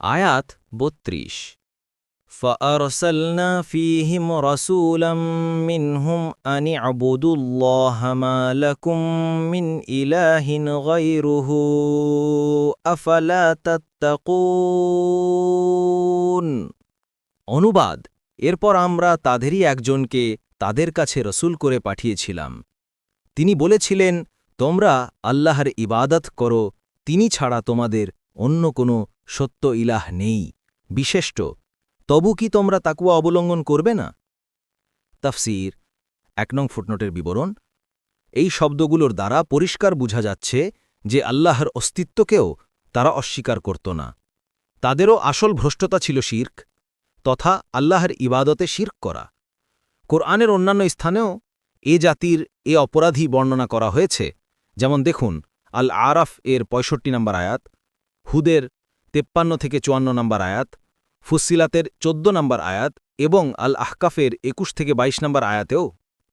আয়াত ৩২ فأرسلنا فيهم رسولا منهم أن اعبدوا الله ما لكم من إله غيره أفلا تتقون অনুবাদ এরপর আমরা তাদেরই একজনকে তাদের কাছে রসুল করে পাঠিয়েছিলাম। তিনি বলেছিলেন, তোমরা আল্লাহর ইবাদত করো, তিনি ছাড়া তোমাদের অন্য কোনো সত্য ইলাহ নেই বিশেষ্ট, তবু কি তোমরা তাকওয়া অবলম্বন করবে না? তাফসীর ১ নং ফুটনোটের বিবরণ। এই শব্দগুলোর দ্বারা পরিষ্কার বোঝা যাচ্ছে যে আল্লাহর অস্তিত্বকেও তারা অস্বীকার করত না। তাদেরও আসল ভ্রষ্টতা ছিল শিরক তথা আল্লাহর ইবাদতে শিরক করা। কোরআনের অন্যান্য স্থানেও এ জাতির এ অপরাধী বর্ণনা করা হয়েছে, যেমন দেখুন আল আরাফ এর ৬৫ নম্বর আয়াত, হুদের ৫৩ থেকে ৫৪ নম্বর আয়াত, ফুসিলাতের ১৪ নম্বর আয়াত এবং আল আহকাফের ২১ থেকে ২২ নম্বর আয়াতেও।